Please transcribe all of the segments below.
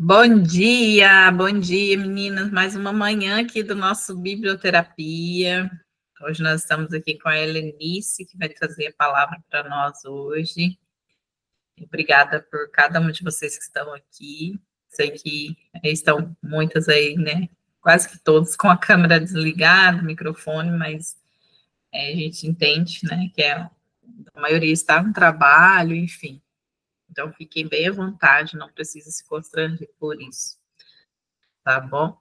Bom dia, meninas. Mais uma manhã aqui do nosso Biblioterapia. Hoje nós estamos aqui com a Helenice, que vai trazer a palavra para nós hoje. Obrigada por cada uma de vocês que estão aqui. Sei que estão muitas aí, né? Quase que todos com a câmera desligada, o microfone, mas a gente entende, né? Que a maioria está no trabalho, enfim. Então, fiquem bem à vontade, não precisa se constranger por isso, tá bom?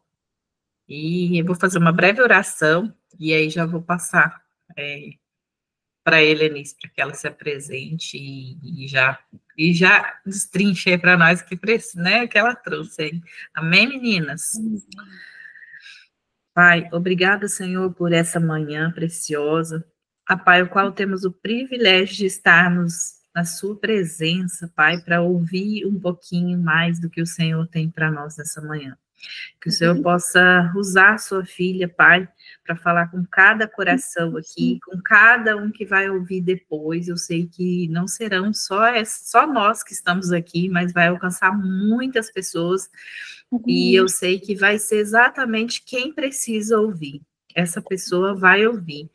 E eu vou fazer uma breve oração, e aí já vou passar para a Helenice, para que ela se apresente e já destrinche aí para nós que ela trouxe aí. Amém, meninas? Pai, obrigada, Senhor, por essa manhã preciosa. Pai, o qual temos o privilégio de estarmos na sua presença, Pai, para ouvir um pouquinho mais do que o Senhor tem para nós nessa manhã. Que o Senhor possa usar a sua filha, Pai, para falar com cada coração aqui, com cada um que vai ouvir depois. Eu sei que não serão só nós que estamos aqui, mas vai alcançar muitas pessoas. E eu sei que vai ser exatamente quem precisa ouvir. Essa pessoa vai ouvir.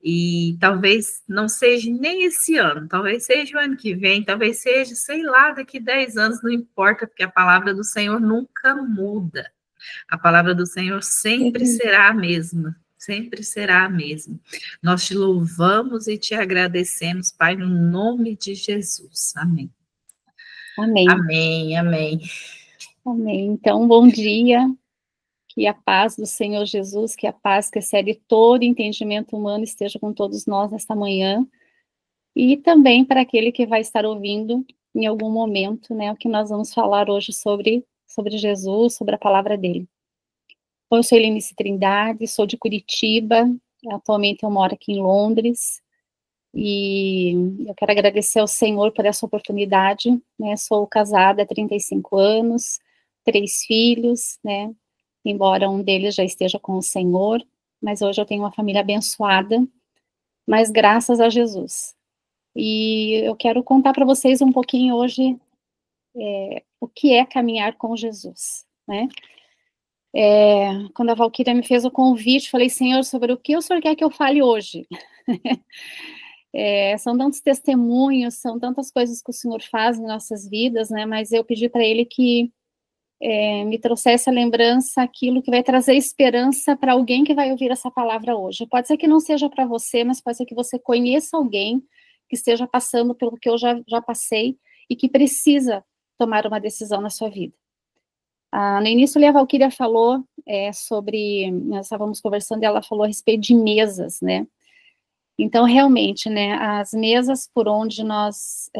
E talvez não seja nem esse ano, talvez seja o ano que vem, talvez seja, sei lá, daqui 10 anos, não importa, porque a palavra do Senhor nunca muda. A palavra do Senhor sempre será a mesma, sempre será a mesma. Nós te louvamos e te agradecemos, Pai, no nome de Jesus. Amém. Amém. Amém, amém. Amém. Então, bom dia. Que a paz do Senhor Jesus, que a paz que excede todo entendimento humano esteja com todos nós nesta manhã. E também para aquele que vai estar ouvindo em algum momento, né, o que nós vamos falar hoje sobre Jesus, sobre a palavra dele. Eu sou Helenice Trindade, sou de Curitiba, atualmente eu moro aqui em Londres, e eu quero agradecer ao Senhor por essa oportunidade, né, sou casada há 35 anos, 3 filhos, né, embora um deles já esteja com o Senhor, mas hoje eu tenho uma família abençoada, mas graças a Jesus. E eu quero contar para vocês um pouquinho hoje o que é caminhar com Jesus, né? Quando a Valquíria me fez o convite, falei, Senhor, sobre o que o Senhor quer que eu fale hoje? São tantos testemunhos, são tantas coisas que o Senhor faz em nossas vidas, né? Mas eu pedi para Ele que me trouxesse a lembrança, aquilo que vai trazer esperança para alguém que vai ouvir essa palavra hoje. Pode ser que não seja para você, mas pode ser que você conheça alguém que esteja passando pelo que eu já passei e que precisa tomar uma decisão na sua vida. No início, a Valquíria falou sobre, nós estávamos conversando, e ela falou a respeito de mesas, né? Então, realmente, né, as mesas por onde nós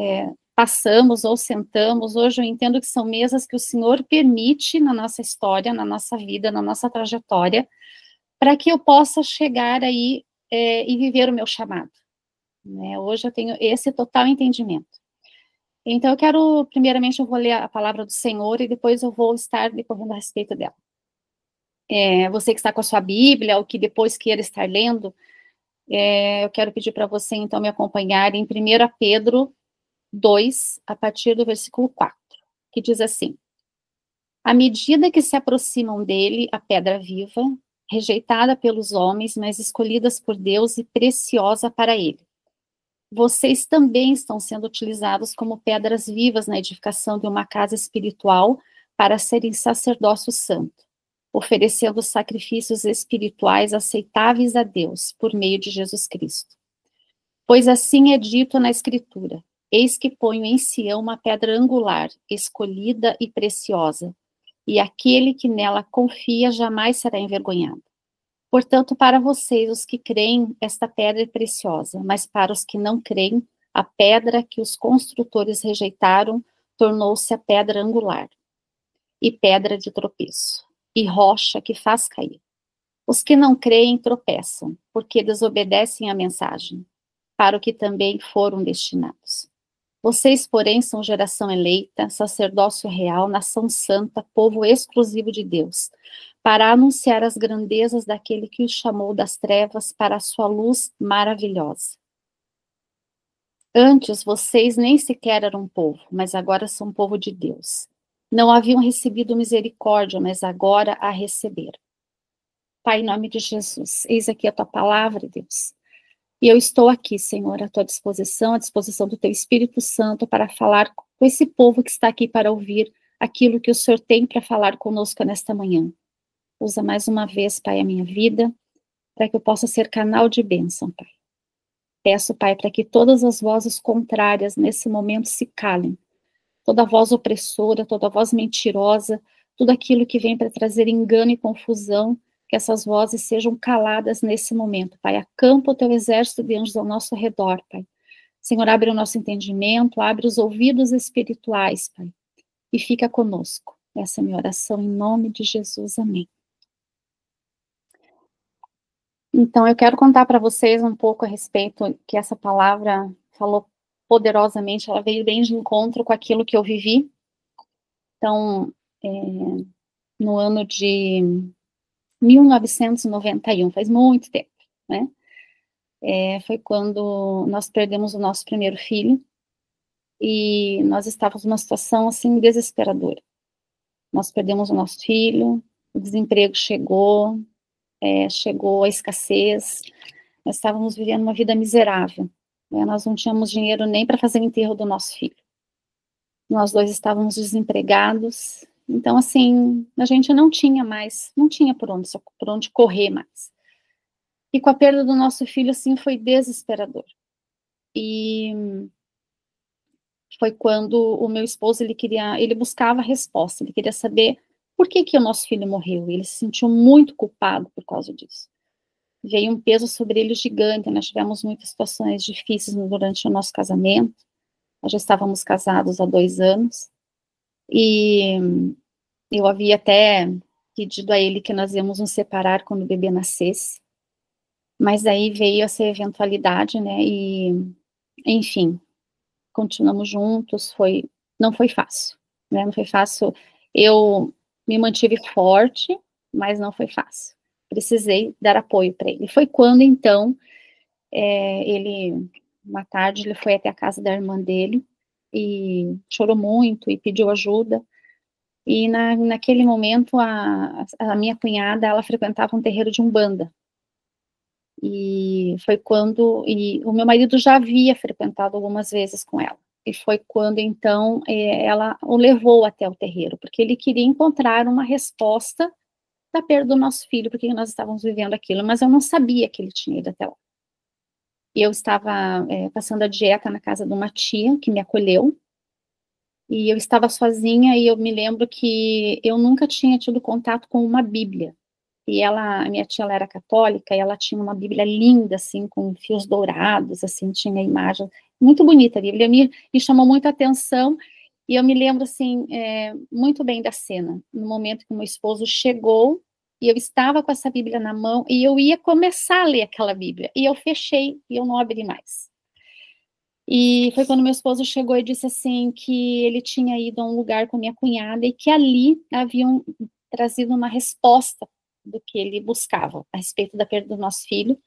passamos ou sentamos, hoje eu entendo que são mesas que o Senhor permite na nossa história, na nossa vida, na nossa trajetória, para que eu possa chegar aí e viver o meu chamado. Né? Hoje eu tenho esse total entendimento. Então, primeiramente, eu vou ler a palavra do Senhor e depois eu vou estar decorrendo a respeito dela. Você que está com a sua Bíblia, ou que depois queira estar lendo, eu quero pedir para você, então, me acompanhar em 1 Pedro 2, a partir do versículo 4, que diz assim: à medida que se aproximam dele, a pedra viva, rejeitada pelos homens, mas escolhidas por Deus e preciosa para ele, vocês também estão sendo utilizados como pedras vivas na edificação de uma casa espiritual para serem sacerdócio santo, oferecendo sacrifícios espirituais aceitáveis a Deus por meio de Jesus Cristo. Pois assim é dito na Escritura: eis que ponho em Sião uma pedra angular, escolhida e preciosa, e aquele que nela confia jamais será envergonhado. Portanto, para vocês, os que creem, esta pedra é preciosa, mas para os que não creem, a pedra que os construtores rejeitaram tornou-se a pedra angular, e pedra de tropeço, e rocha que faz cair. Os que não creem tropeçam, porque desobedecem à mensagem, para o que também foram destinados. Vocês, porém, são geração eleita, sacerdócio real, nação santa, povo exclusivo de Deus, para anunciar as grandezas daquele que os chamou das trevas para a sua luz maravilhosa. Antes, vocês nem sequer eram povo, mas agora são povo de Deus. não haviam recebido misericórdia, mas agora a receberam. Pai, em nome de Jesus, eis aqui a tua palavra, Deus. E eu estou aqui, Senhor, à tua disposição, à disposição do teu Espírito Santo, para falar com esse povo que está aqui para ouvir aquilo que o Senhor tem para falar conosco nesta manhã. Usa mais uma vez, Pai, a minha vida, para que eu possa ser canal de bênção, Pai. Peço, Pai, para que todas as vozes contrárias nesse momento se calem. Toda voz opressora, toda voz mentirosa, tudo aquilo que vem para trazer engano e confusão, que essas vozes sejam caladas nesse momento, Pai. Acampa o teu exército de anjos ao nosso redor, Pai. Senhor, abre o nosso entendimento, abre os ouvidos espirituais, Pai, e fica conosco. Essa é a minha oração em nome de Jesus, amém. Então, eu quero contar para vocês um pouco a respeito que essa palavra falou poderosamente, ela veio bem de encontro com aquilo que eu vivi. Então, no ano de 1991, faz muito tempo, né? Foi quando nós perdemos o nosso primeiro filho e nós estávamos numa situação, assim, desesperadora. Nós perdemos o nosso filho, o desemprego chegou, chegou a escassez, nós estávamos vivendo uma vida miserável, né? Nós não tínhamos dinheiro nem para fazer o enterro do nosso filho. Nós dois estávamos desempregados, então, assim, a gente não tinha por onde correr mais. E com a perda do nosso filho, assim, foi desesperador. E foi quando o meu esposo, ele buscava resposta, ele queria saber por que o nosso filho morreu. Ele se sentiu muito culpado por causa disso. Veio um peso sobre ele gigante, nós tivemos muitas situações difíceis durante o nosso casamento. Nós já estávamos casados há 2 anos, e eu havia até pedido a ele que nós íamos nos separar quando o bebê nascesse, mas aí veio essa eventualidade, né, e, enfim, continuamos juntos, não foi fácil, né, não foi fácil. Eu me mantive forte, mas não foi fácil. Precisei dar apoio para ele. Foi quando, então, uma tarde, ele foi até a casa da irmã dele e chorou muito e pediu ajuda. E naquele momento, a minha cunhada, ela frequentava um terreiro de Umbanda. E foi quando, e o meu marido já havia frequentado algumas vezes com ela. E foi quando, então, ela o levou até o terreiro, porque ele queria encontrar uma resposta da perda do nosso filho, porque nós estávamos vivendo aquilo, mas eu não sabia que ele tinha ido até lá. E eu estava passando a dieta na casa de uma tia que me acolheu, e eu estava sozinha, e eu me lembro que eu nunca tinha tido contato com uma Bíblia. E a minha tia, ela era católica, e ela tinha uma Bíblia linda, assim, com fios dourados, assim, tinha imagem, muito bonita a Bíblia, me chamou muito a atenção, e eu me lembro, assim, muito bem da cena, no momento que o meu esposo chegou, e eu estava com essa Bíblia na mão, e eu ia começar a ler aquela Bíblia, e eu fechei, e eu não abri mais. E foi quando meu esposo chegou e disse, assim, que ele tinha ido a um lugar com a minha cunhada, e que ali haviam trazido uma resposta do que ele buscava a respeito da perda do nosso filho,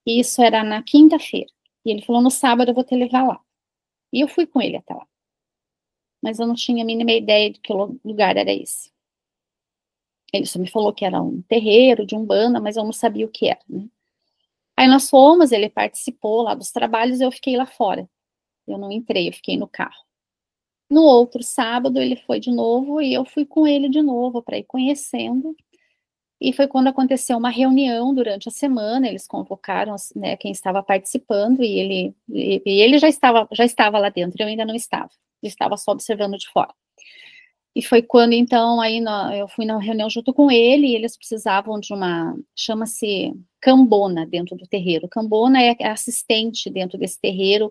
e isso era na quinta-feira, e ele falou, no sábado eu vou te levar lá, e eu fui com ele até lá, mas eu não tinha a mínima ideia de que lugar era esse. Ele só me falou que era um terreiro de Umbanda, mas eu não sabia o que era, né? Aí nós fomos, ele participou lá dos trabalhos, eu fiquei lá fora, eu não entrei, eu fiquei no carro. No outro sábado ele foi de novo, e eu fui com ele de novo, para ir conhecendo. E foi quando aconteceu uma reunião durante a semana, eles convocaram, né, quem estava participando, e ele já estava lá dentro, eu ainda não estava, eu estava só observando de fora. E foi quando, então, aí eu fui na reunião junto com ele, e eles precisavam de chama-se cambona dentro do terreiro. Cambona é assistente dentro desse terreiro,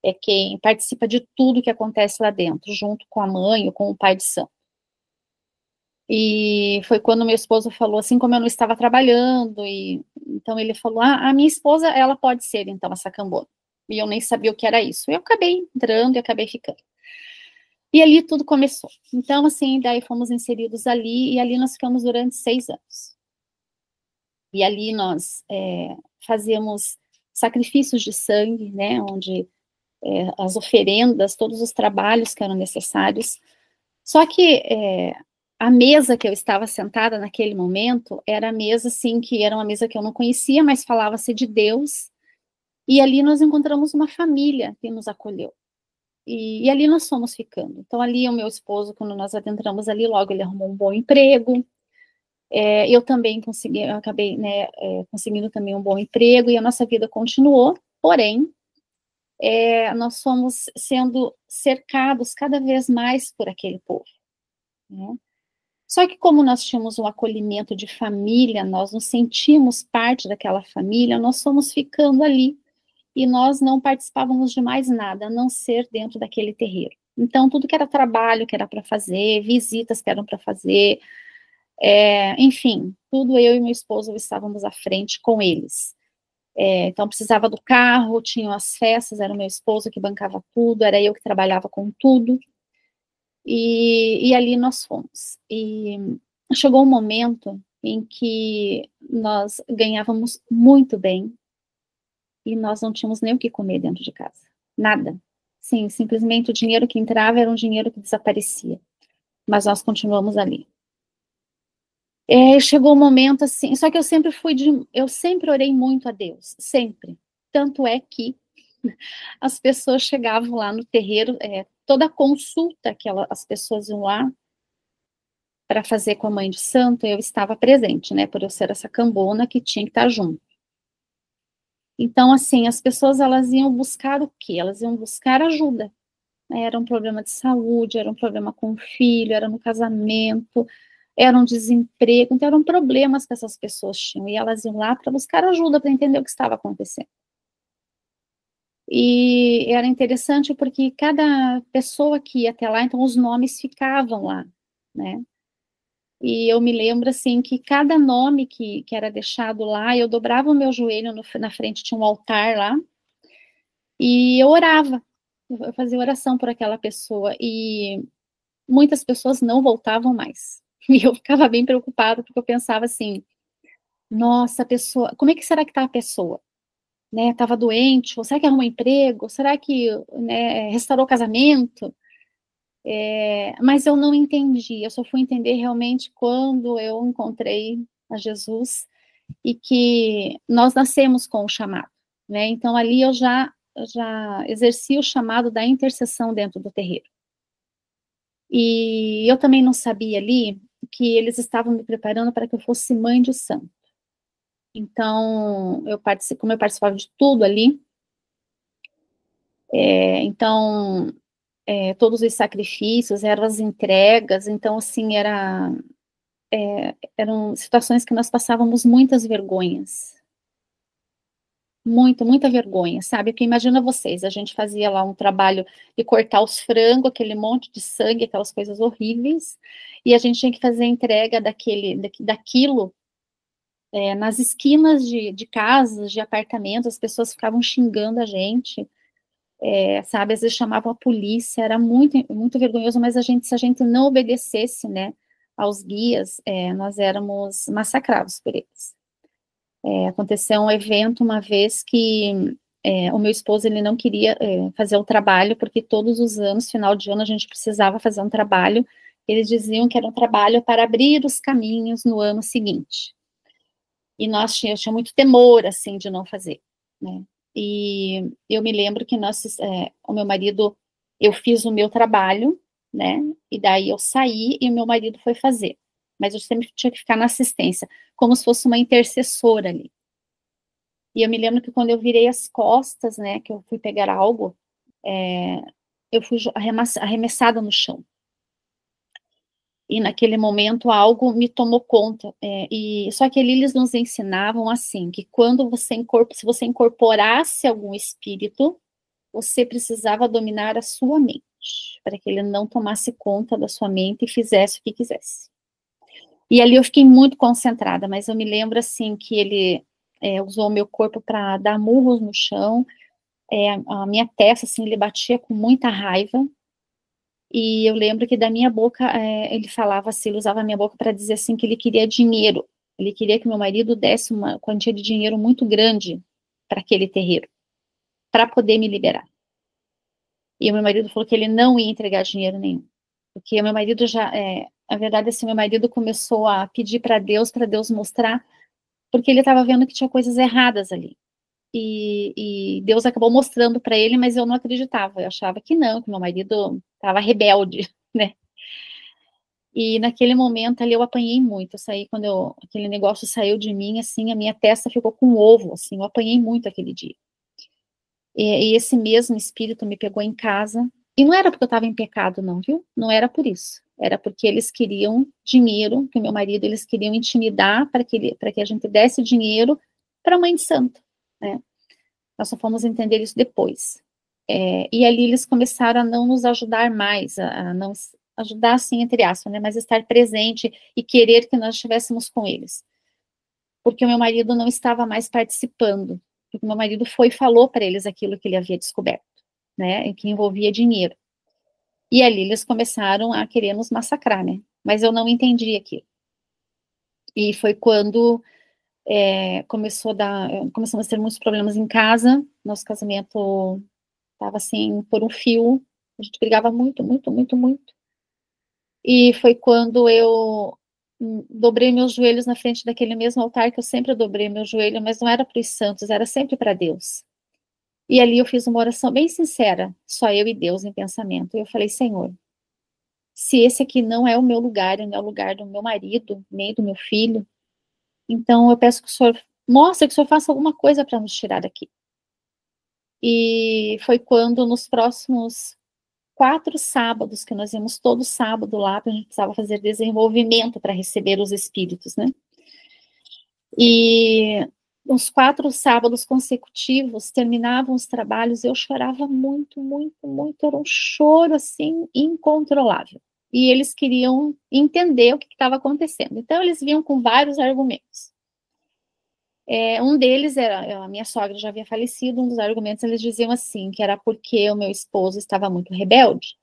é quem participa de tudo que acontece lá dentro, junto com a mãe ou com o pai de santo. E foi quando meu esposo falou, assim, como eu não estava trabalhando, e então ele falou, a minha esposa, ela pode ser, então, essa cambona. E eu nem sabia o que era isso. Eu acabei entrando e acabei ficando. E ali tudo começou. Então, assim, daí fomos inseridos ali, e ali nós ficamos durante 6 anos. E ali nós fazíamos sacrifícios de sangue, né, onde as oferendas, todos os trabalhos que eram necessários, Só que a mesa que eu estava sentada naquele momento era a mesa, assim, que era uma mesa que eu não conhecia, mas falava-se de Deus, e ali nós encontramos uma família que nos acolheu. E ali nós fomos ficando. Então, ali o meu esposo, quando nós adentramos ali, logo ele arrumou um bom emprego. Eu também consegui, eu acabei, né, conseguindo também um bom emprego, e a nossa vida continuou, porém, nós fomos sendo cercados cada vez mais por aquele povo, né? Só que como nós tínhamos um acolhimento de família, nós nos sentimos parte daquela família, nós fomos ficando ali, e nós não participávamos de mais nada, a não ser dentro daquele terreiro. Então, tudo que era trabalho que era para fazer, visitas que eram para fazer, enfim, tudo eu e meu esposo estávamos à frente com eles. Então, precisava do carro, tinham as festas, era o meu esposo que bancava tudo, era eu que trabalhava com tudo, e ali nós fomos. E chegou um momento em que nós ganhávamos muito bem, e nós não tínhamos nem o que comer dentro de casa. Nada. Sim, simplesmente o dinheiro que entrava era um dinheiro que desaparecia. Mas nós continuamos ali. Chegou um momento assim, só que eu sempre orei muito a Deus, sempre. Tanto é que as pessoas chegavam lá no terreiro, toda consulta que as pessoas iam lá para fazer com a mãe de santo, eu estava presente, né, por eu ser essa cambona que tinha que estar junto. Então, assim, as pessoas, elas iam buscar o quê? Elas iam buscar ajuda. Era um problema de saúde, era um problema com o filho, era no casamento, era um desemprego, então eram problemas que essas pessoas tinham, e elas iam lá para buscar ajuda, para entender o que estava acontecendo. E era interessante porque cada pessoa que ia até lá, então os nomes ficavam lá, né? E eu me lembro, assim, que cada nome que era deixado lá, eu dobrava o meu joelho na frente, tinha um altar lá, e eu orava, eu fazia oração por aquela pessoa, e muitas pessoas não voltavam mais. E eu ficava bem preocupada, porque eu pensava assim, nossa, a pessoa, como é que será que está a pessoa? Né, estava doente, ou será que arrumou emprego? Será que, né, restaurou o casamento? Mas eu não entendi, eu só fui entender realmente quando eu encontrei a Jesus, e que nós nascemos com o chamado, né? Então ali eu já exerci o chamado da intercessão dentro do terreiro. E eu também não sabia ali que eles estavam me preparando para que eu fosse mãe de santo. Então, como eu participava de tudo ali, então, todos os sacrifícios, eram as entregas, então, assim, eram situações que nós passávamos muitas vergonhas. Muita vergonha, sabe? Porque imagina vocês, a gente fazia lá um trabalho de cortar os frangos, aquele monte de sangue, aquelas coisas horríveis, e a gente tinha que fazer a entrega daquilo nas esquinas de casas, de apartamentos, as pessoas ficavam xingando a gente, sabe? Às vezes chamavam a polícia, era muito vergonhoso, mas se a gente não obedecesse, né, aos guias, nós éramos massacrados por eles. Aconteceu um evento uma vez que o meu esposo, ele não queria fazer o trabalho, porque todos os anos, final de ano, a gente precisava fazer um trabalho. Eles diziam que era um trabalho para abrir os caminhos no ano seguinte. E eu tinha muito temor, assim, de não fazer, né? E eu me lembro que o meu marido, eu fiz o meu trabalho, né? E daí eu saí e o meu marido foi fazer. Mas eu sempre tinha que ficar na assistência, como se fosse uma intercessora ali. E eu me lembro que quando eu virei as costas, né, que eu fui pegar algo, eu fui arremessada no chão. E naquele momento algo me tomou conta. Só que ali eles nos ensinavam assim, que se você incorporasse algum espírito, você precisava dominar a sua mente, para que ele não tomasse conta da sua mente e fizesse o que quisesse. E ali eu fiquei muito concentrada, mas eu me lembro assim que ele usou o meu corpo para dar murros no chão, a minha testa, assim, ele batia com muita raiva, e eu lembro que da minha boca, ele falava assim, ele usava a minha boca para dizer assim, que ele queria dinheiro, ele queria que meu marido desse uma quantia de dinheiro muito grande para aquele terreiro, para poder me liberar. E o meu marido falou que ele não ia entregar dinheiro nenhum, Porque meu marido já, na verdade, assim, meu marido começou a pedir para Deus mostrar, porque ele estava vendo que tinha coisas erradas ali. E Deus acabou mostrando para ele, mas eu não acreditava, eu achava que não, que meu marido estava rebelde, né? E naquele momento ali eu apanhei muito, eu saí, aquele negócio saiu de mim, assim, a minha testa ficou com ovo, assim, eu apanhei muito aquele dia. E esse mesmo espírito me pegou em casa, e não era porque eu estava em pecado, não, viu? Não era por isso. Era porque eles queriam dinheiro, que o meu marido, eles queriam intimidar para que a gente desse dinheiro para a mãe de santo, né? Nós só fomos entender isso depois. E ali eles começaram a não nos ajudar mais, a não ajudar, assim, entre aspas, né? Mas estar presente e querer que nós estivéssemos com eles. Porque o meu marido não estava mais participando. Porque o meu marido foi e falou para eles aquilo que ele havia descoberto, né? Que envolvia dinheiro. E ali eles começaram a querer nos massacrar, né? Mas eu não entendi aquilo. E foi quando começamos a ter muitos problemas em casa. Nosso casamento estava assim por um fio. A gente brigava muito, muito, muito, muito. E foi quando eu dobrei meus joelhos na frente daquele mesmo altar que eu sempre dobrei meu joelho, mas não era para os santos, era sempre para Deus. E ali eu fiz uma oração bem sincera, só eu e Deus em pensamento. E eu falei, Senhor, se esse aqui não é o meu lugar, não é o lugar do meu marido, nem do meu filho, então eu peço que o Senhor mostre, que o Senhor faça alguma coisa para nos tirar daqui. E foi quando nos próximos 4 sábados, que nós íamos todo sábado lá, porque a gente precisava fazer desenvolvimento para receber os espíritos, né? E uns 4 sábados consecutivos, terminavam os trabalhos, eu chorava muito, muito, muito, era um choro, assim, incontrolável. E eles queriam entender o que estava acontecendo. Então, eles vinham com vários argumentos. Um deles era, a minha sogra já havia falecido, um dos argumentos eles diziam assim, que era porque o meu esposo estava muito rebelde,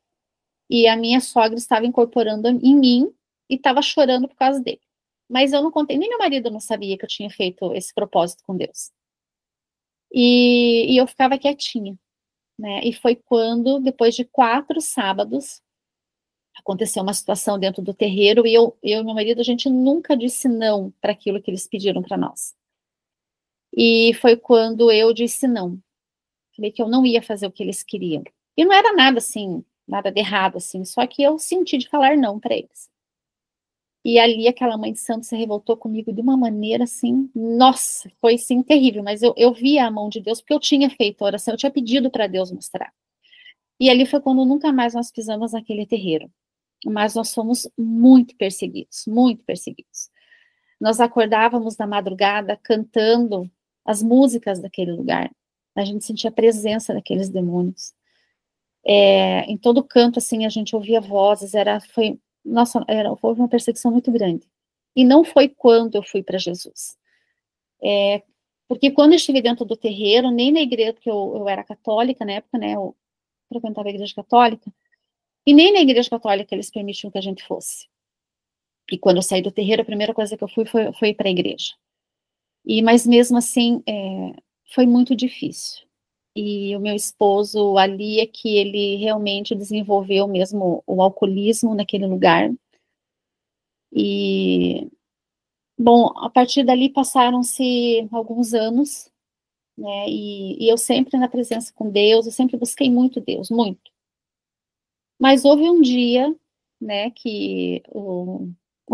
e a minha sogra estava incorporando em mim e estava chorando por causa dele. Mas eu não contei, nem meu marido não sabia que eu tinha feito esse propósito com Deus. E eu ficava quietinha, né? E foi quando, depois de 4 sábados, aconteceu uma situação dentro do terreiro e eu e meu marido, a gente nunca disse não para aquilo que eles pediram para nós. E foi quando eu disse não. Falei que eu não ia fazer o que eles queriam. E não era nada assim, nada de errado assim, só que eu senti de falar não para eles. E ali aquela mãe de santo se revoltou comigo de uma maneira assim, nossa, foi assim terrível, mas eu via a mão de Deus porque eu tinha feito a oração, eu tinha pedido para Deus mostrar. E ali foi quando nunca mais nós pisamos naquele terreiro. Mas nós fomos muito perseguidos, muito perseguidos. Nós acordávamos na madrugada cantando as músicas daquele lugar. A gente sentia a presença daqueles demônios. Em todo canto, assim, a gente ouvia vozes, foi uma perseguição muito grande. E não foi quando eu fui para Jesus. Porque quando eu estive dentro do terreiro, nem na igreja, porque eu era católica na época, né, eu frequentava a igreja católica, e nem na igreja católica eles permitiam que a gente fosse. E quando eu saí do terreiro, a primeira coisa que eu fui foi para a igreja. Mas mesmo assim, foi muito difícil. E o meu esposo ali é que ele realmente desenvolveu mesmo o alcoolismo naquele lugar. E, bom, a partir dali passaram-se alguns anos, né? E eu sempre na presença com Deus, eu sempre busquei muito Deus, muito. Mas houve um dia, né, que o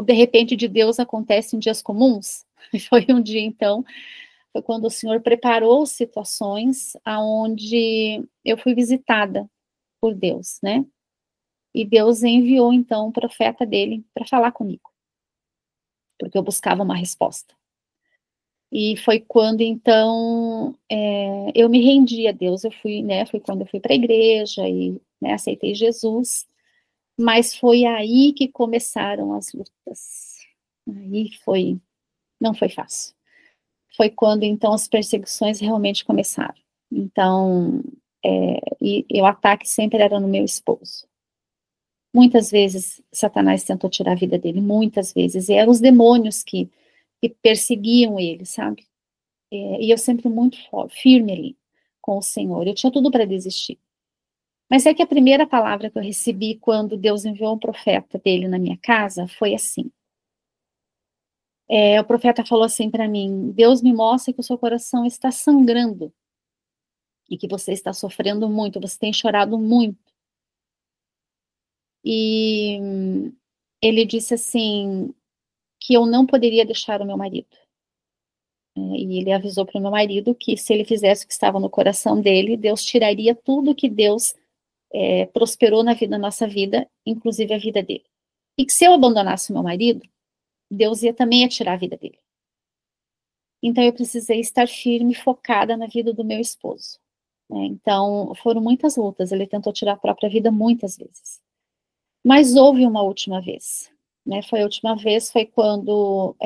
de repente de Deus acontece em dias comuns. E foi um dia, então, foi quando o Senhor preparou situações aonde eu fui visitada por Deus, né? E Deus enviou, então, o profeta dele para falar comigo, porque eu buscava uma resposta. E foi quando, então, eu me rendi a Deus. Eu fui, né? Foi quando eu fui para a igreja e, né, aceitei Jesus. Mas foi aí que começaram as lutas. Aí não foi fácil. Foi quando, então, as perseguições realmente começaram. Então, e o ataque sempre era no meu esposo. Muitas vezes, Satanás tentou tirar a vida dele, muitas vezes, e eram os demônios que perseguiam ele, sabe? E eu sempre muito firme ali, com o Senhor. Eu tinha tudo para desistir. Mas é que a primeira palavra que eu recebi quando Deus enviou um profeta dele na minha casa foi assim. O profeta falou assim para mim: Deus me mostra que o seu coração está sangrando e que você está sofrendo muito, você tem chorado muito. E ele disse assim que eu não poderia deixar o meu marido. E ele avisou para o meu marido que se ele fizesse o que estava no coração dele, Deus tiraria tudo que Deus prosperou na nossa vida, inclusive a vida dele. E que se eu abandonasse o meu marido, Deus ia também tirar a vida dele. Então eu precisei estar firme, focada na vida do meu esposo. Então foram muitas lutas, ele tentou tirar a própria vida muitas vezes. Mas houve uma última vez. Foi a última vez, foi quando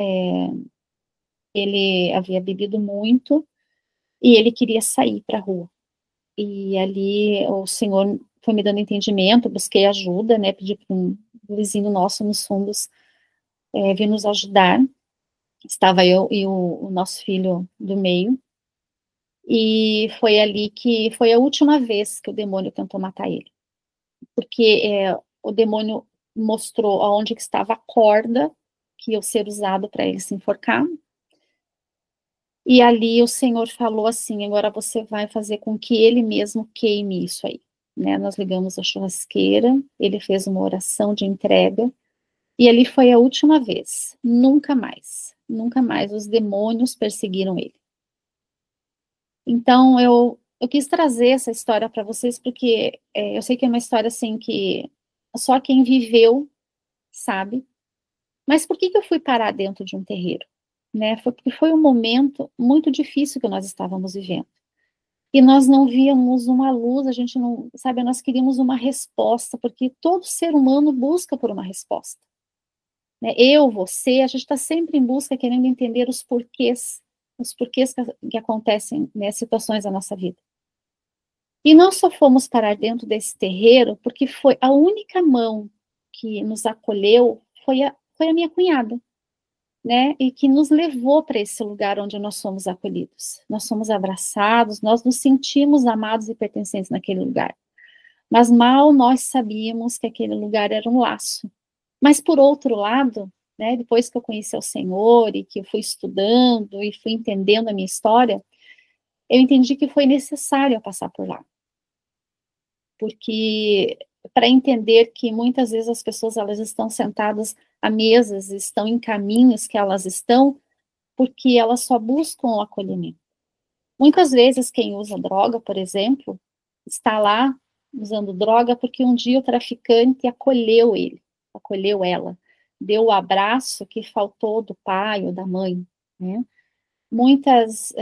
ele havia bebido muito e ele queria sair para a rua. E ali o Senhor foi me dando entendimento, busquei ajuda, pedi para um vizinho nosso nos fundos vir nos ajudar. Estava eu e o nosso filho do meio. E foi ali que foi a última vez que o demônio tentou matar ele. Porque o demônio mostrou aonde que estava a corda que ia ser usado para ele se enforcar. E ali o Senhor falou assim: agora você vai fazer com que ele mesmo queime isso aí. Nós ligamos a churrasqueira, ele fez uma oração de entrega, e ali foi a última vez. Nunca mais os demônios perseguiram ele. Então eu quis trazer essa história para vocês, porque eu sei que é uma história assim que só quem viveu sabe. Mas por que eu fui parar dentro de um terreiro? Foi porque foi um momento muito difícil que nós estávamos vivendo. E nós não víamos uma luz, a gente não, sabe, nós queríamos uma resposta, porque todo ser humano busca por uma resposta. Eu, você, a gente está sempre em busca, querendo entender os porquês que acontecem, situações da nossa vida. E nós só fomos parar dentro desse terreiro porque foi a única mão que nos acolheu, foi a minha cunhada. E que nos levou para esse lugar onde nós somos acolhidos. Nós somos abraçados, nós nos sentimos amados e pertencentes naquele lugar. Mas mal nós sabíamos que aquele lugar era um laço. Mas, por outro lado, depois que eu conheci o Senhor e que eu fui estudando e fui entendendo a minha história, eu entendi que foi necessário eu passar por lá. Porque para entender que muitas vezes as pessoas elas estão sentadas a mesas, estão em caminhos que elas estão, porque elas só buscam o acolhimento. Muitas vezes quem usa droga, por exemplo, está lá usando droga porque um dia o traficante acolheu ele, acolheu ela, deu o abraço que faltou do pai ou da mãe, Muitas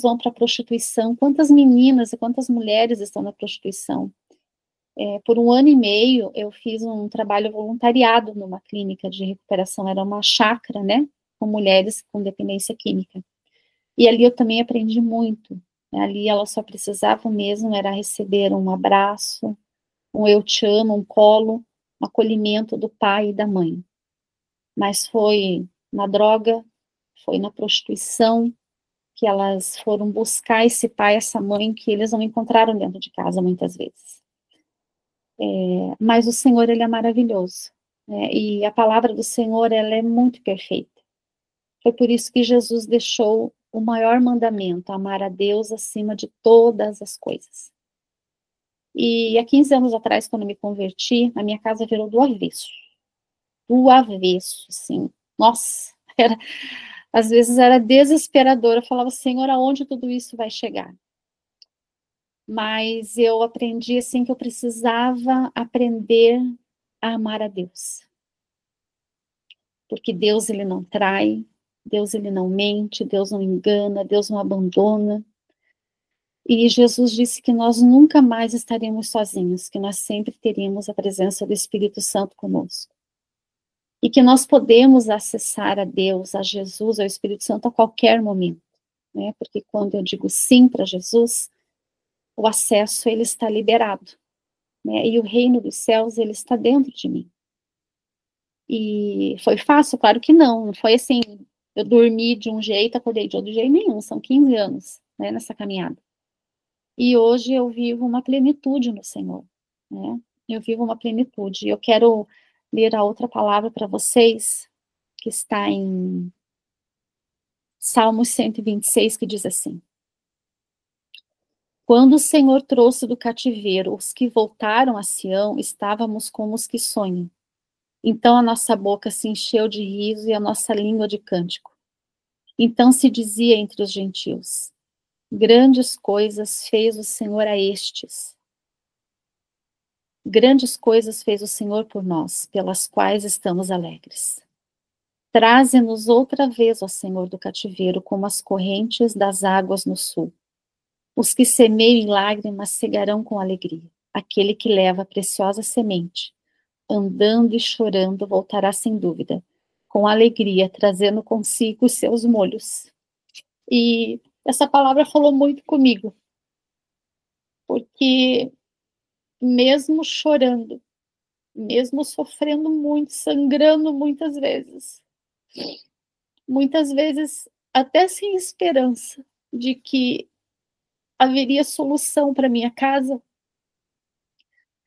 vão para a prostituição. Quantas meninas e quantas mulheres estão na prostituição? Por 1 ano e meio, eu fiz um trabalho voluntariado numa clínica de recuperação, era uma chácara, com mulheres com dependência química. E ali eu também aprendi muito. Ali elas só precisavam mesmo era receber um abraço, um eu te amo, um colo, um acolhimento do pai e da mãe. Mas foi na droga, foi na prostituição, que elas foram buscar esse pai, essa mãe, que eles não encontraram dentro de casa muitas vezes. Mas o Senhor, ele é maravilhoso, e a palavra do Senhor, ela é muito perfeita. Foi por isso que Jesus deixou o maior mandamento, amar a Deus acima de todas as coisas. E há 15 anos atrás, quando me converti, a minha casa virou do avesso, assim, nossa, às vezes era desesperador, eu falava, Senhor, aonde tudo isso vai chegar? Mas eu aprendi, assim, que eu precisava aprender a amar a Deus. Porque Deus, ele não trai, Deus, ele não mente, Deus não engana, Deus não abandona. E Jesus disse que nós nunca mais estaríamos sozinhos, que nós sempre teríamos a presença do Espírito Santo conosco. E que nós podemos acessar a Deus, a Jesus, ao Espírito Santo a qualquer momento. Porque quando eu digo sim para Jesus, o acesso, ele está liberado, e o reino dos céus, ele está dentro de mim. E foi fácil? Claro que não foi assim, eu dormi de um jeito, acordei de outro jeito nenhum, são 15 anos, nessa caminhada. E hoje eu vivo uma plenitude no Senhor, né? Eu vivo uma plenitude. Eu quero ler a outra palavra para vocês, que está em Salmos 126, que diz assim: Quando o Senhor trouxe do cativeiro os que voltaram a Sião, estávamos como os que sonham. Então a nossa boca se encheu de riso e a nossa língua de cântico. Então se dizia entre os gentios: Grandes coisas fez o Senhor a estes. Grandes coisas fez o Senhor por nós, pelas quais estamos alegres. Traze-nos outra vez, ó Senhor, do cativeiro, como as correntes das águas no sul. Os que semeiam em lágrimas cegarão com alegria. Aquele que leva a preciosa semente, andando e chorando, voltará sem dúvida, com alegria, trazendo consigo os seus molhos. E essa palavra falou muito comigo, porque mesmo chorando, mesmo sofrendo muito, sangrando muitas vezes até sem esperança de que haveria solução para minha casa,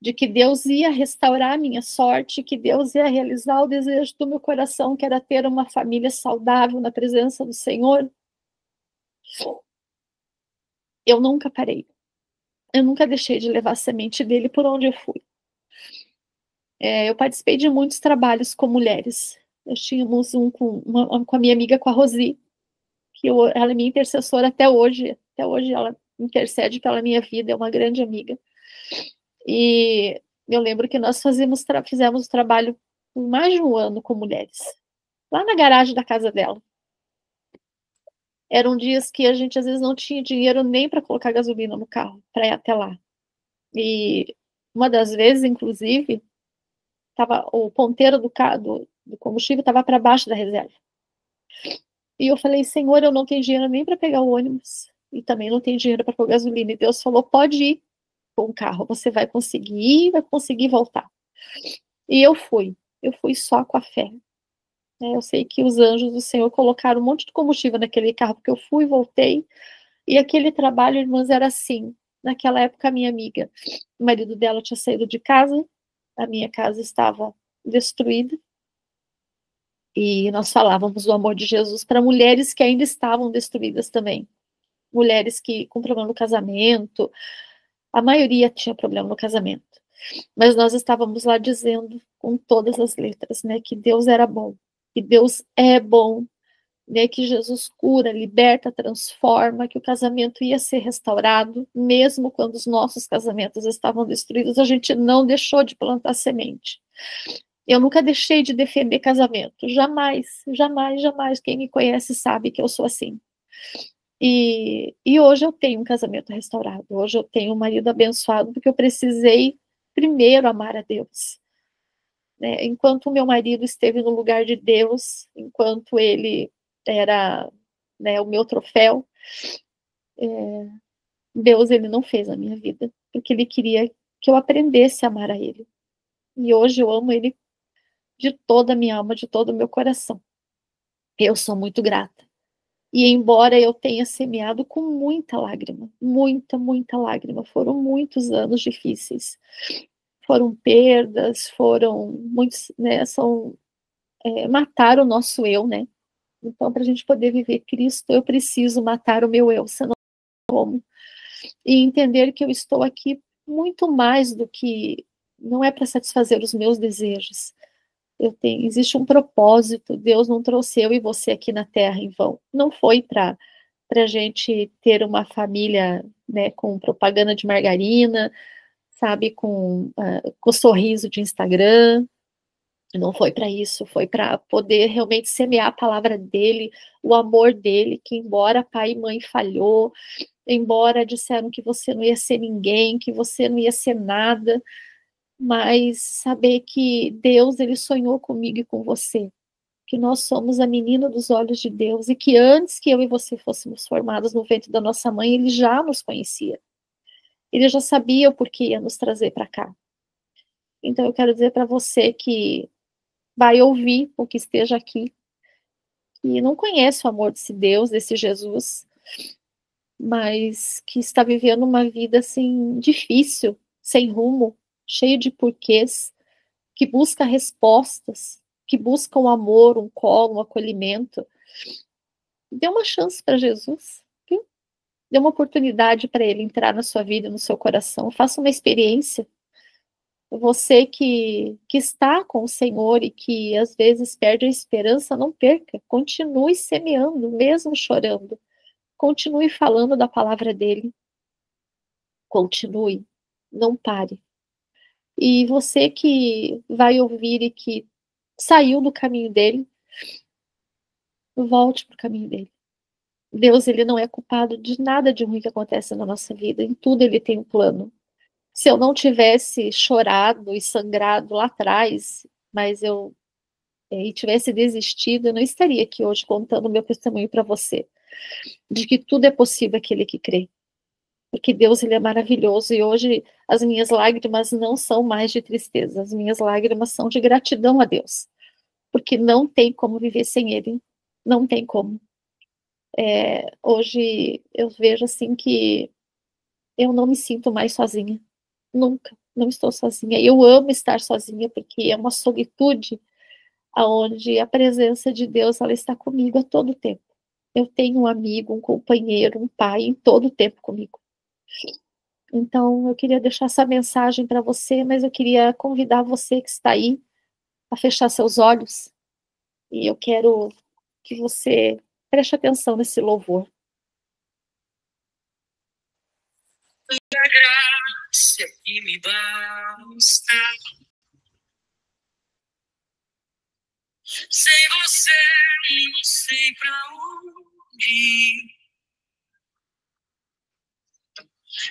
de que Deus ia restaurar a minha sorte, que Deus ia realizar o desejo do meu coração, que era ter uma família saudável na presença do Senhor. Eu nunca parei. Eu nunca deixei de levar a semente dele por onde eu fui. Eu participei de muitos trabalhos com mulheres. Nós tínhamos um com a minha amiga, com a Rosi, que ela é minha intercessora até hoje. Até hoje ela intercede pela minha vida, é uma grande amiga. E eu lembro que nós fizemos o trabalho por mais de um ano com mulheres, lá na garagem da casa dela. Eram dias que a gente às vezes não tinha dinheiro nem para colocar gasolina no carro, para ir até lá. E uma das vezes, inclusive, o ponteiro do combustível estava para baixo da reserva. E eu falei: Senhor, eu não tenho dinheiro nem para pegar o ônibus, e também não tenho dinheiro para pôr gasolina. E Deus falou: pode ir com o carro, você vai conseguir ir, vai conseguir voltar. E eu fui só com a fé. Eu sei que os anjos do Senhor colocaram um monte de combustível naquele carro, porque eu fui e voltei. E aquele trabalho, irmãs, era assim. Naquela época, a minha amiga, o marido dela tinha saído de casa, a minha casa estava destruída. E nós falávamos do amor de Jesus para mulheres que ainda estavam destruídas também. Mulheres que com problema no casamento, a maioria tinha problema no casamento. Mas nós estávamos lá dizendo com todas as letras, né, que Deus era bom, que Deus é bom, né, que Jesus cura, liberta, transforma, que o casamento ia ser restaurado, mesmo quando os nossos casamentos estavam destruídos, a gente não deixou de plantar semente. Eu nunca deixei de defender casamento, jamais, jamais, jamais. Quem me conhece sabe que eu sou assim. E hoje eu tenho um casamento restaurado, hoje eu tenho um marido abençoado, porque eu precisei primeiro amar a Deus. Né? Enquanto o meu marido esteve no lugar de Deus, enquanto ele era, né, o meu troféu, Deus ele não fez na minha vida, porque ele queria que eu aprendesse a amar a ele. E hoje eu amo ele de toda a minha alma, de todo o meu coração. Eu sou muito grata. E embora eu tenha semeado com muita lágrima, muita, muita lágrima, foram muitos anos difíceis. Foram perdas, foram muitos, né, mataram o nosso eu, né? Então, para a gente poder viver Cristo, eu preciso matar o meu eu, senão como? E entender que eu estou aqui muito mais do que, não é para satisfazer os meus desejos. Existe um propósito, Deus não trouxe eu e você aqui na Terra em vão. Não foi para a gente ter uma família, né, com propaganda de margarina, sabe, com sorriso de Instagram. Não foi para isso, foi para poder realmente semear a palavra dele, o amor dele, que embora pai e mãe falhou, embora disseram que você não ia ser ninguém, que você não ia ser nada, mas saber que Deus, ele sonhou comigo e com você, que nós somos a menina dos olhos de Deus e que antes que eu e você fôssemos formados no ventre da nossa mãe, ele já nos conhecia. Ele já sabia o porquê ia nos trazer para cá. Então eu quero dizer para você que vai ouvir o que esteja aqui, e não conhece o amor desse Deus, desse Jesus, mas que está vivendo uma vida assim difícil, sem rumo, cheio de porquês, que busca respostas, que busca um amor, um colo, um acolhimento. Dê uma chance para Jesus, viu? Dê uma oportunidade para ele entrar na sua vida, no seu coração. Faça uma experiência. Você que está com o Senhor e que às vezes perde a esperança, não perca. Continue semeando, mesmo chorando. Continue falando da palavra dele. Continue. Não pare. E você que vai ouvir e que saiu do caminho dele, volte para o caminho dele. Deus, ele não é culpado de nada de ruim que acontece na nossa vida. Em tudo ele tem um plano. Se eu não tivesse chorado e sangrado lá atrás, mas eu e tivesse desistido, eu não estaria aqui hoje contando o meu testemunho para você, de que tudo é possível aquele que crê. Porque Deus, ele é maravilhoso, e hoje as minhas lágrimas não são mais de tristeza, as minhas lágrimas são de gratidão a Deus, porque não tem como viver sem ele, não tem como. Hoje eu vejo assim que eu não me sinto mais sozinha, nunca, não estou sozinha. Eu amo estar sozinha, porque é uma solitude onde a presença de Deus, ela está comigo a todo tempo. Eu tenho um amigo, um companheiro, um pai em todo tempo comigo. Então, eu queria deixar essa mensagem para você, mas eu queria convidar você que está aí a fechar seus olhos, e eu quero que você preste atenção nesse louvor. A graça que me basta. Sem você, não sei pra onde ir.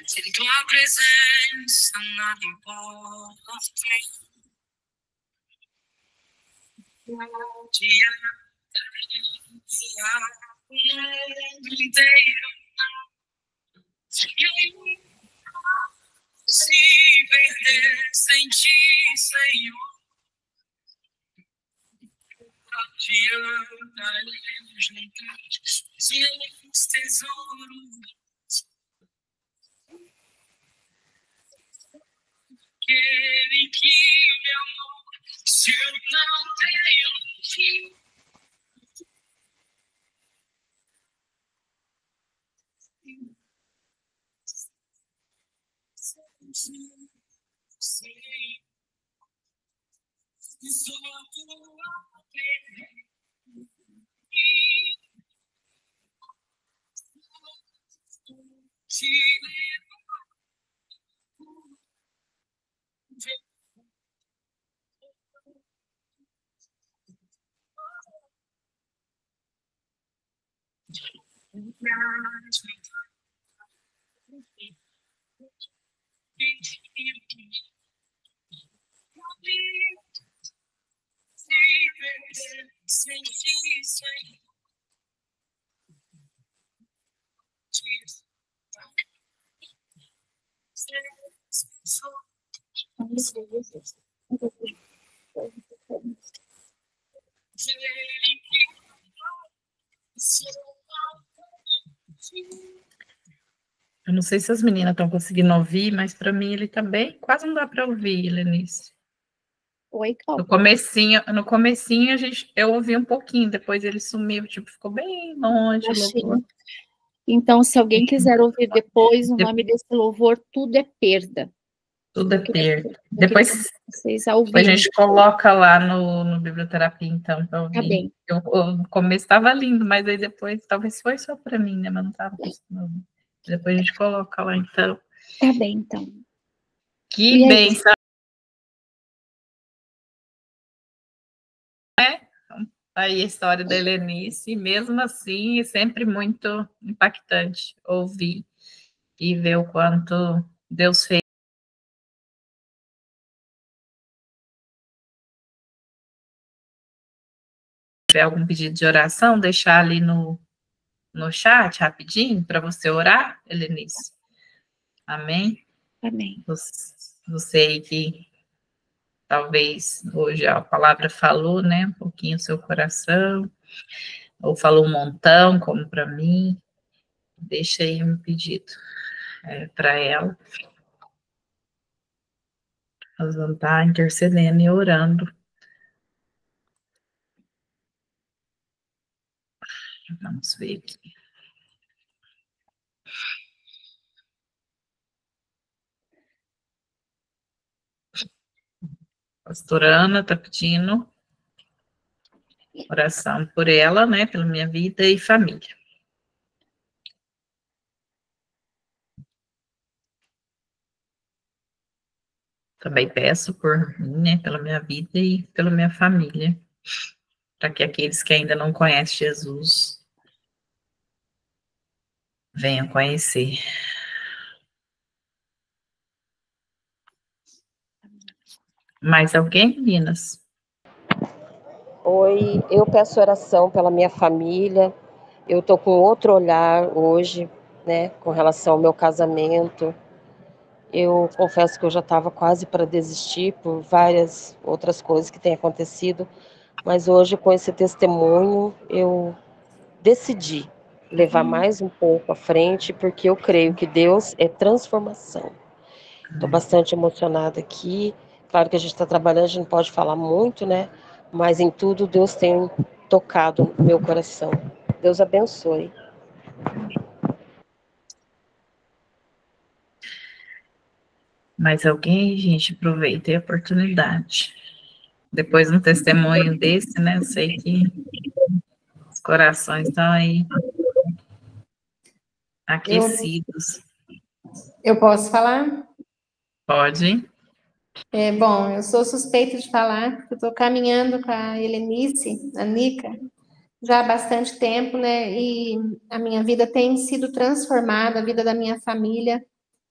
Sem tua presença, nada importa. Um dia, o mundo inteiro. E aí, se perder sem ti, Senhor. Adianta juntar os tesouros. Aquele que me amou, se eu não tenho fim. Só tua te Eu não sei se as meninas estão conseguindo ouvir, mas para mim ele também quase não dá para ouvir, Lenice. Oi, Cláudia. No comecinho eu ouvi um pouquinho, depois ele sumiu, tipo, ficou bem longe. Então, se alguém quiser ouvir depois, o nome desse louvor, Tudo é Perda. Tudo é perda. Depois a gente coloca lá no Biblioterapia, então, para ouvir. Tá bem. O começo estava lindo, mas aí depois, talvez foi só para mim, né? Mas não estava conseguindo. Depois a gente coloca lá, então. Tá bem, então. Que bênção. Aí a história da Helenice, mesmo assim, é sempre muito impactante ouvir e ver o quanto Deus fez. Se tiver algum pedido de oração, deixar ali no chat rapidinho para você orar, Helenice. Amém? Amém. Você aí que talvez hoje a palavra falou, né, um pouquinho o seu coração, ou falou um montão, como para mim, Deixa aí um pedido para ela. Nós vamos estar intercedendo e orando. Vamos ver aqui. Pastora Ana está pedindo oração por ela, né, pela minha vida e família. Também peço por mim, né, pela minha vida e pela minha família, para que aqueles que ainda não conhecem Jesus venham conhecer. Mais alguém, meninas? Oi, eu peço oração pela minha família. Eu tô com outro olhar hoje, né, com relação ao meu casamento. Eu confesso que eu já estava quase para desistir por várias outras coisas que têm acontecido, mas hoje, com esse testemunho, eu decidi levar mais um pouco à frente, porque eu creio que Deus é transformação. Estou bastante emocionada aqui. Claro que a gente está trabalhando, a gente não pode falar muito, né? Mas em tudo Deus tem tocado no meu coração. Deus abençoe. Mais alguém, gente? Aproveitei a oportunidade. Depois de um testemunho desse, né? Eu sei que os corações estão aí aquecidos. Eu posso falar? Pode. Bom, eu sou suspeita de falar, porque eu estou caminhando com a Helenice, a Nica, já há bastante tempo, né? E a minha vida tem sido transformada, a vida da minha família.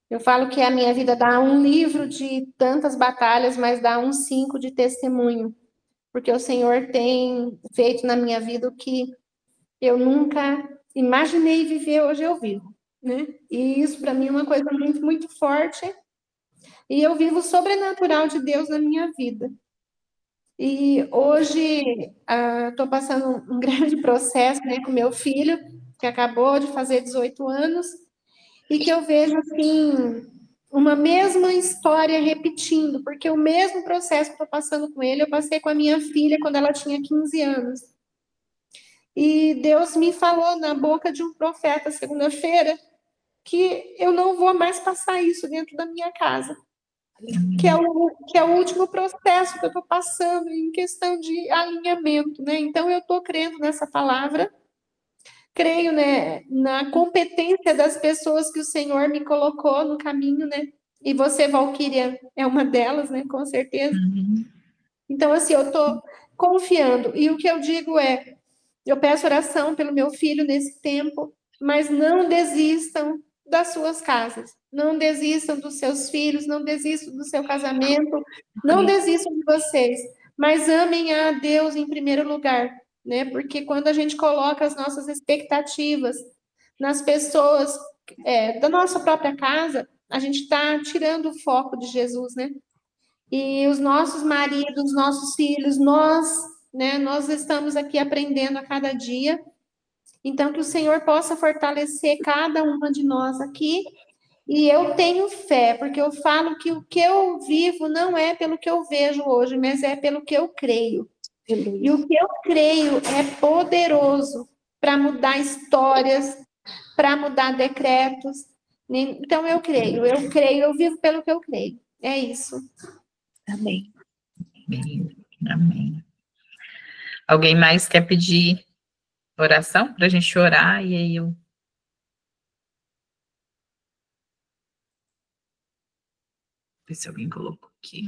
Eu falo que a minha vida dá um livro de tantas batalhas, mas dá uns 5 de testemunho, porque o Senhor tem feito na minha vida o que eu nunca imaginei viver, hoje eu vivo, né? E isso para mim é uma coisa muito, muito forte. E eu vivo o sobrenatural de Deus na minha vida. E hoje estou passando um grande processo, né, com meu filho, que acabou de fazer 18 anos, e que eu vejo assim uma mesma história repetindo, porque o mesmo processo que estou passando com ele, eu passei com a minha filha quando ela tinha 15 anos. E Deus me falou na boca de um profeta segunda-feira que eu não vou mais passar isso dentro da minha casa. Que é o último processo que eu estou passando em questão de alinhamento, né? Então, eu estou crendo nessa palavra, creio, né, na competência das pessoas que o Senhor me colocou no caminho, né? E você, Valquíria, é uma delas, né? Com certeza. Então, assim, eu estou confiando. E o que eu digo é, eu peço oração pelo meu filho nesse tempo, mas não desistam das suas casas, não desistam dos seus filhos, não desistam do seu casamento, não desistam de vocês, mas amem a Deus em primeiro lugar, né? Porque quando a gente coloca as nossas expectativas nas pessoas da nossa própria casa, a gente está tirando o foco de Jesus, né? E os nossos maridos, nossos filhos, nós, né? Nós estamos aqui aprendendo a cada dia. Então, que o Senhor possa fortalecer cada uma de nós aqui. E eu tenho fé, porque eu falo que o que eu vivo não é pelo que eu vejo hoje, mas é pelo que eu creio. E o que eu creio é poderoso para mudar histórias, para mudar decretos. Então, eu creio, eu vivo pelo que eu creio. É isso. Amém. Amém. Amém. Alguém mais quer pedir oração para a gente orar? E aí eu... Ver se alguém colocou aqui.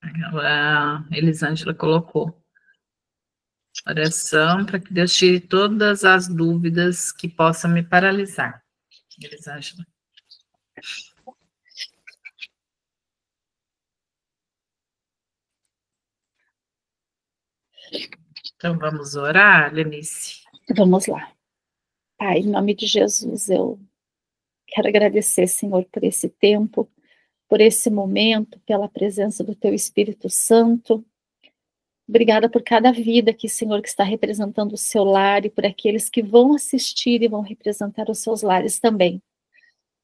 A Elisângela colocou. Oração para que Deus tire todas as dúvidas que possam me paralisar. Elisângela. Então vamos orar, Lenice. Vamos lá. Pai, em nome de Jesus, eu quero agradecer, Senhor, por esse tempo, por esse momento, pela presença do Teu Espírito Santo. Obrigada por cada vida aqui, Senhor, que está representando o seu lar e por aqueles que vão assistir e vão representar os seus lares também.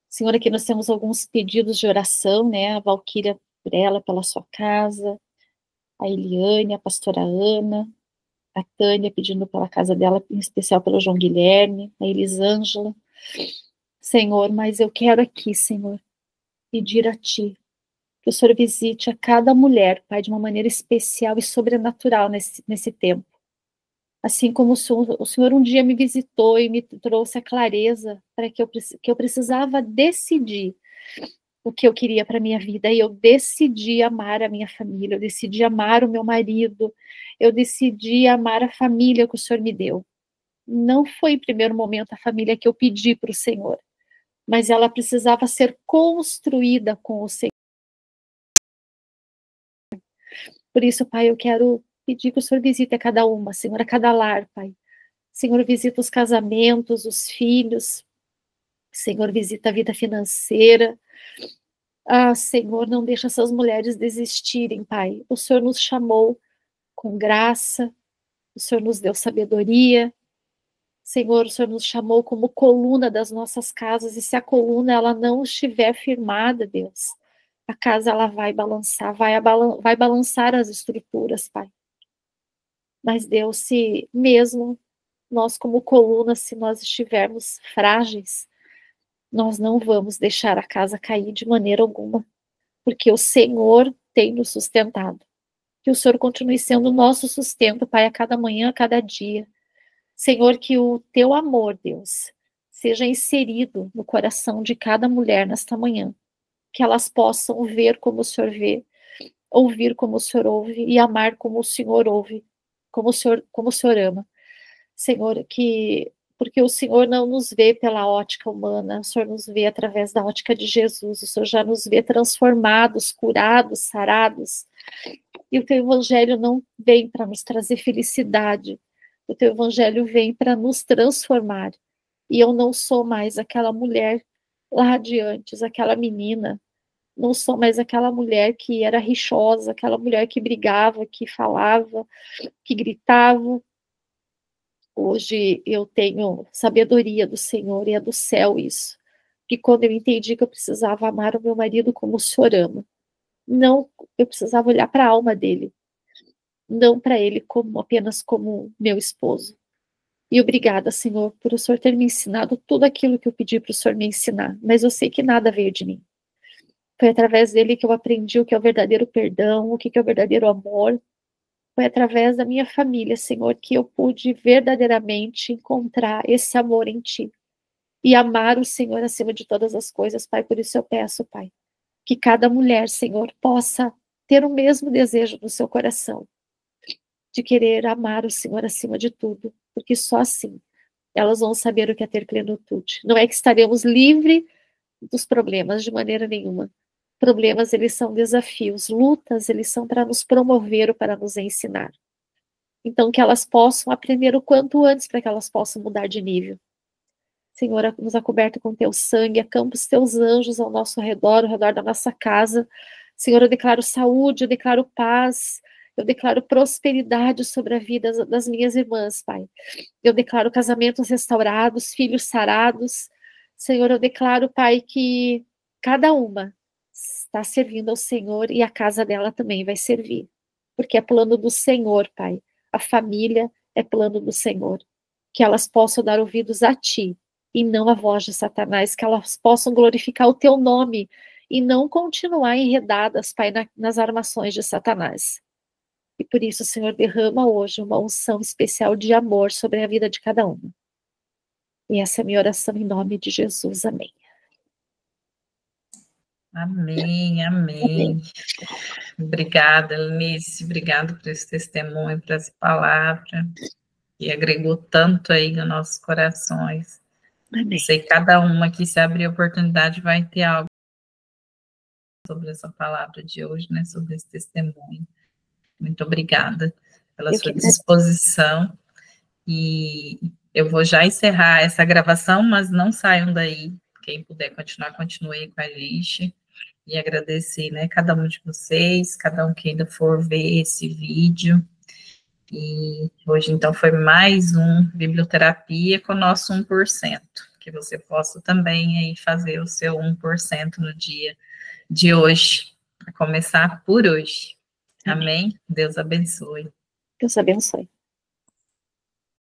Senhor, aqui nós temos alguns pedidos de oração, né? A Valquíria por ela, pela sua casa, a Eliane, a pastora Ana, a Tânia pedindo pela casa dela, em especial pelo João Guilherme, a Elisângela. Senhor, mas eu quero aqui, Senhor, pedir a Ti que o Senhor visite a cada mulher, Pai, de uma maneira especial e sobrenatural nesse tempo. Assim como o Senhor um dia me visitou e me trouxe a clareza para que eu precisava decidir o que eu queria para a minha vida, e eu decidi amar a minha família, eu decidi amar o meu marido, eu decidi amar a família que o Senhor me deu. Não foi em primeiro momento a família que eu pedi para o Senhor, mas ela precisava ser construída com o Senhor. Por isso, Pai, eu quero pedir que o Senhor visite a cada uma, Senhor, a cada lar, Pai. Senhor, visita os casamentos, os filhos. Senhor, visita a vida financeira. Ah, Senhor, não deixa essas mulheres desistirem, Pai. O Senhor nos chamou com graça, o Senhor nos deu sabedoria. Senhor, o Senhor nos chamou como coluna das nossas casas, e se a coluna ela não estiver firmada, Deus, a casa ela vai balançar, vai balançar as estruturas, Pai. Mas Deus, se mesmo nós como coluna, se nós estivermos frágeis, nós não vamos deixar a casa cair de maneira alguma, porque o Senhor tem nos sustentado. Que o Senhor continue sendo o nosso sustento, Pai, a cada manhã, a cada dia. Senhor, que o teu amor, Deus, seja inserido no coração de cada mulher nesta manhã, que elas possam ver como o Senhor vê, ouvir como o Senhor ouve e amar como o Senhor ouve, como o Senhor ama. Senhor, porque o Senhor não nos vê pela ótica humana, o Senhor nos vê através da ótica de Jesus, o Senhor já nos vê transformados, curados, sarados, e o teu evangelho não vem para nos trazer felicidade, o teu evangelho vem para nos transformar, e eu não sou mais aquela mulher lá adiante, aquela menina, não sou mais aquela mulher que era rixosa, aquela mulher que brigava, que falava, que gritava. Hoje eu tenho sabedoria do Senhor e é do céu isso. Que quando eu entendi que eu precisava amar o meu marido como o Senhor ama, não, eu precisava olhar para a alma dele, não para ele apenas como meu esposo. E obrigada, Senhor, por o Senhor ter me ensinado tudo aquilo que eu pedi para o Senhor me ensinar, mas eu sei que nada veio de mim. Foi através dele que eu aprendi o que é o verdadeiro perdão, o que é o verdadeiro amor. Foi através da minha família, Senhor, que eu pude verdadeiramente encontrar esse amor em Ti. E amar o Senhor acima de todas as coisas, Pai. Por isso eu peço, Pai, que cada mulher, Senhor, possa ter o mesmo desejo no seu coração, de querer amar o Senhor acima de tudo, porque só assim elas vão saber o que é ter plenitude. Não é que estaremos livres dos problemas, de maneira nenhuma. Problemas, eles são desafios, lutas, eles são para nos promover ou para nos ensinar. Então, que elas possam aprender o quanto antes para que elas possam mudar de nível. Senhor, nos acoberta com teu sangue, acampa os teus anjos ao nosso redor, ao redor da nossa casa. Senhor, eu declaro saúde, eu declaro paz, eu declaro prosperidade sobre a vida das minhas irmãs, Pai. Eu declaro casamentos restaurados, filhos sarados. Senhor, eu declaro, Pai, que cada uma está servindo ao Senhor e a casa dela também vai servir. Porque é plano do Senhor, Pai. A família é plano do Senhor. Que elas possam dar ouvidos a Ti e não à voz de Satanás. Que elas possam glorificar o Teu nome e não continuar enredadas, Pai, nas armações de Satanás. E por isso, Senhor, derrama hoje uma unção especial de amor sobre a vida de cada uma. E essa é a minha oração em nome de Jesus. Amém. Amém, amém. Obrigada, Eunice, obrigada por esse testemunho, por essa palavra, que agregou tanto aí nos nossos corações. Amém. Sei que cada uma que se abrir a oportunidade vai ter algo sobre essa palavra de hoje, né, sobre esse testemunho. Muito obrigada pela sua disposição. E eu vou já encerrar essa gravação, mas não saiam daí. Quem puder continuar, continue com a gente. E agradecer, né, cada um de vocês, cada um que ainda for ver esse vídeo. E hoje, então, foi mais um biblioterapia com o nosso 1%, que você possa também aí fazer o seu 1% no dia de hoje, a começar por hoje. Amém? Deus abençoe. Deus abençoe.